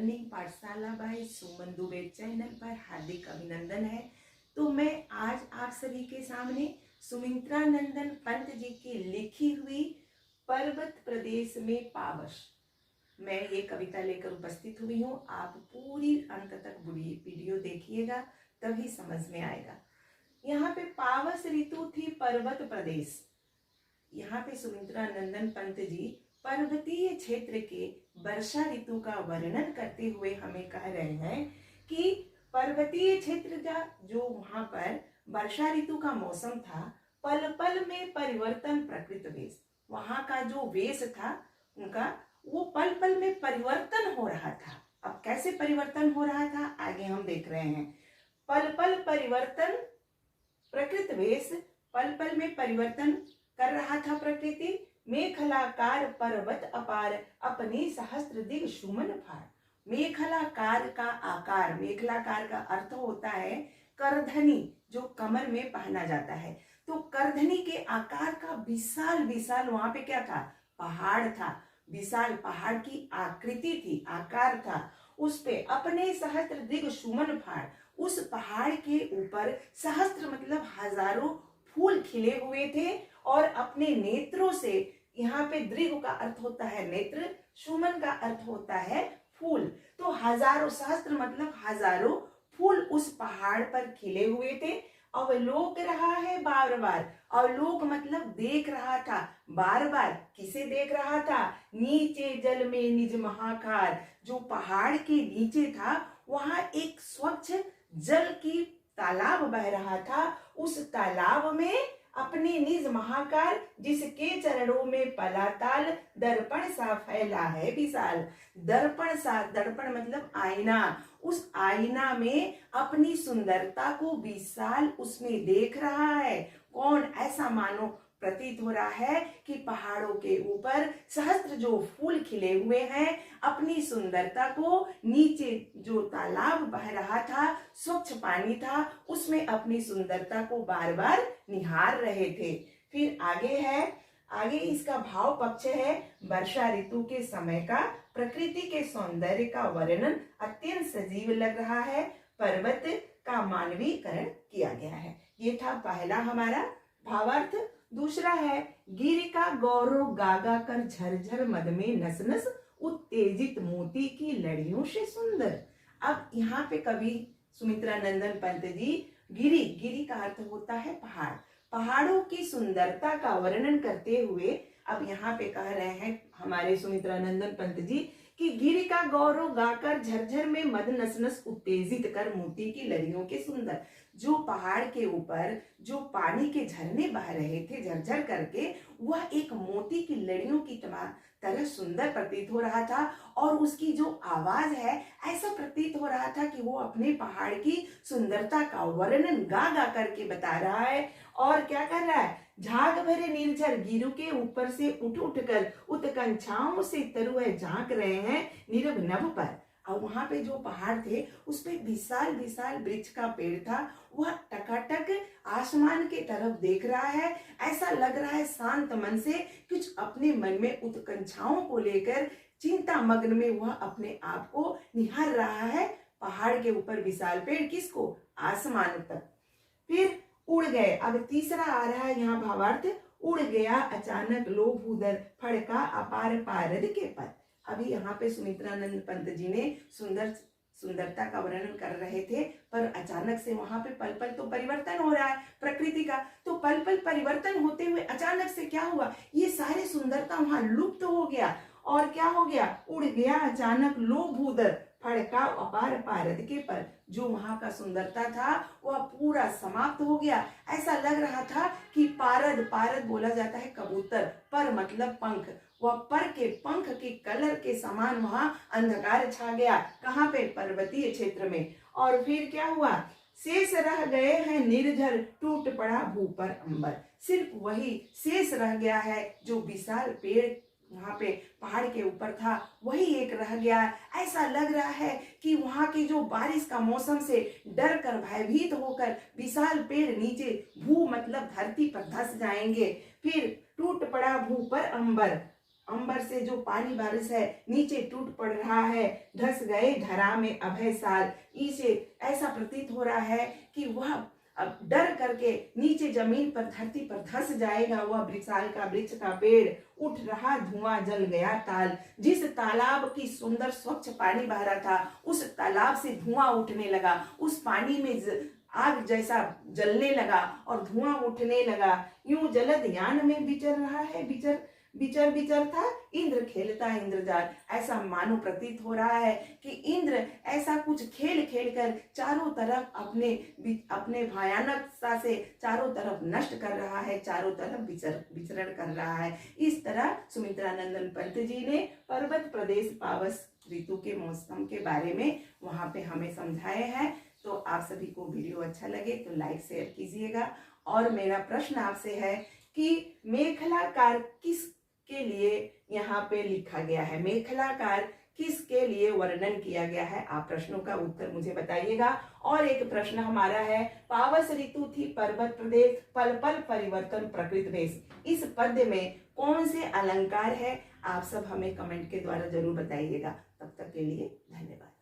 Learning पाठशाला bye सुमन Dubey channel पर हार्दिक अभिनंदन है। तो मैं आज आप सभी के सामने सुमित्रा नंदन पंत जी की लिखी हुई पर्वत प्रदेश में पावस, मैं ये कविता लेकर उपस्थित हुई हूँ। आप पूरी अंत तक वीडियो देखिएगा, तभी समझ में आएगा। यहाँ पे पावस ऋतु थी पर्वत प्रदेश। यहाँ पे सुमित्रा नंदन पंत जी पर्वतीय क्षेत्र के वर्षा ऋतु का वर्णन करते हुए हमें कह रहे हैं कि पर्वतीय क्षेत्र का जो वहां पर वर्षा ऋतु का मौसम था, पल पल में परिवर्तन प्रकृति वेश, वहां का जो वेश था उनका, वो पल पल में परिवर्तन हो रहा था। अब कैसे परिवर्तन हो रहा था आगे हम देख रहे हैं। पल पल परिवर्तन प्रकृति वेश, पल पल में परिवर्तन कर रहा था प्रकृति। मेखलाकार पर्वत अपार, अपने सहस्त्र दिग सुमन फार। मेखलाकार का आकार, मेखलाकार का अर्थ होता है करधनी, जो कमर में पहना जाता है। तो करधनी के आकार का विशाल विशाल वहां पे क्या था, पहाड़ था। विशाल पहाड़ की आकृति थी, आकार था। उस पे अपने सहस्त्र दिग सुमन फाड़, उस पहाड़ के ऊपर सहस्त्र मतलब हजारों फूल खिले हुए थे और अपने नेत्रों से, यहाँ पे दृग का अर्थ होता है नेत्र, सुमन का अर्थ होता है फूल। तो हजारों, सहस्त्र मतलब हजारों फूल उस पहाड़ पर खिले हुए थे। अवलोक रहा है बार बार, अवलोक मतलब देख रहा था बार बार। किसे देख रहा था, नीचे जल में निज महाकार, जो पहाड़ के नीचे था वहां एक स्वच्छ जल की तालाब बह रहा था। उस तालाब में अपने निज महाकार, जिसके चरणों में पलाताल, दर्पण सा फैला है विशाल। दर्पण सा, दर्पण मतलब आईना, उस आईना में अपनी सुंदरता को विशाल उसमें देख रहा है। कौन, ऐसा मानो प्रतीत हो रहा है कि पहाड़ों के ऊपर सहस्त्र जो फूल खिले हुए हैं, अपनी सुंदरता को, नीचे जो तालाब बह रहा था, स्वच्छ पानी था, उसमें अपनी सुंदरता को बार बार निहार रहे थे। फिर आगे है, आगे इसका भाव पक्ष है वर्षा ऋतु के समय का प्रकृति के सौंदर्य का वर्णन अत्यंत सजीव लग रहा है। पर्वत का मानवीकरण किया गया है। ये था पहला हमारा भावार्थ। दूसरा है, गिर का गौरव गागा कर झरझर मद में नस नस, उत्तेजित मोती की लड़ियों से सुंदर। अब यहाँ पे कवि सुमित्रा नंदन पंत जी गिरी, गिरी का अर्थ होता है पहाड़, पहाड़ों की सुंदरता का वर्णन करते हुए अब यहाँ पे कह रहे हैं हमारे सुमित्रा नंदन पंत जी कि गिरी का गौरव गाकर झरझर में मद नस नस, उत्तेजित कर मोती की लड़ियों के सुंदर। जो पहाड़ के ऊपर जो पानी के झरने बह रहे थे झरझर करके, वह एक मोती की लड़ियों की तरह सुंदर प्रतीत हो रहा था। और उसकी जो आवाज है, ऐसा प्रतीत हो रहा था कि वो अपने पहाड़ की सुंदरता का वर्णन गा गा करके बता रहा है। और क्या कर रहा है, झाग भरे निर्झर गिरु के ऊपर से उठ उठ कर उत्कंठाओं से तरुए झांक रहे हैं नीरव नभ पर। और वहां पे जो पहाड़ थे उस पे विशाल विशाल वृक्ष का पेड़ था, वह टकाटक आसमान के तरफ देख रहा है। ऐसा लग रहा है शांत मन से, कुछ अपने मन में उत्कंठाओं को लेकर चिंता मग्न में वह अपने आप को निहार रहा है। पहाड़ के ऊपर विशाल पेड़, किसको, आसमान तक। फिर उड़ गए, अब तीसरा आ रहा है यहाँ भावार्थ, उड़ गया अचानक लोभ उदर, फड़का अपार पारद के पर। अभी यहाँ पे सुमित्रानंद पंत जी ने सुंदरता का वर्णन कर रहे थे, पर अचानक से वहां पे पल पल तो परिवर्तन हो रहा है प्रकृति का। तो पल पल परिवर्तन होते हुए अचानक से क्या हुआ, ये सारी सुंदरता वहां लुप्त हो गया। और क्या हो गया, उड़ गया अचानक लोभ उदर, फड़का अपार पारद के पर। जो वहां का सुंदरता था वह पूरा समाप्त हो गया। ऐसा लग रहा था कि पारद, पारद बोला जाता है कबूतर, पर मतलब पंख, वह पर के पंख के कलर के समान वहां अंधकार छा गया। कहाँ पे, पर्वतीय क्षेत्र में। और फिर क्या हुआ, शेष रह गए हैं निर्झर, टूट पड़ा भू पर अंबर। सिर्फ वही शेष रह गया है, जो विशाल पेड़ वहां पे पहाड़ के ऊपर था, वही एक रह गया। ऐसा लग रहा है कि वहां की जो बारिश का मौसम से डर कर, भयभीत होकर विशाल पेड़ नीचे, भू मतलब धरती पर धस जाएंगे। फिर टूट पड़ा भू पर अंबर, अंबर से जो पानी बारिश है नीचे टूट पड़ रहा है, धस गए धरा में अभय साल। इसे ऐसा प्रतीत हो रहा है कि वह अब डर करके नीचे जमीन पर धरती पर धस जाएगा। वह विशाल का वृक्ष का पेड़, उठ रहा धुआं जल गया ताल। जिस तालाब की सुंदर स्वच्छ पानी बह रहा था, उस तालाब से धुआं उठने लगा, उस पानी में आग जैसा जलने लगा और धुआं उठने लगा। यूं जलद यान में विचर रहा है, विचर था इंद्र खेलता इंद्रजाल। ऐसा मानो प्रतीत हो रहा है कि इंद्र ऐसा कुछ खेल खेल कर चारों तरफ अपने भयानकता से चारों तरफ नष्ट कर रहा है, चारों तरफ विचरण कर रहा है। इस तरह सुमित्रा नंदन पंत जी ने पर्वत प्रदेश पावस ऋतु के मौसम के बारे में वहां पे हमें समझाए हैं। तो आप सभी को वीडियो अच्छा लगे तो लाइक शेयर कीजिएगा। और मेरा प्रश्न आपसे है कि मेखलाकार किसके लिए यहाँ पे लिखा गया है, मेखलाकार किसके लिए वर्णन किया गया है? आप प्रश्नों का उत्तर मुझे बताइएगा। और एक प्रश्न हमारा है, पावस ऋतु थी पर्वत प्रदेश, पल पल परिवर्तन प्रकृति वेश। इस पद्य में कौन से अलंकार है? आप सब हमें कमेंट के द्वारा जरूर बताइएगा। तब तक के लिए धन्यवाद।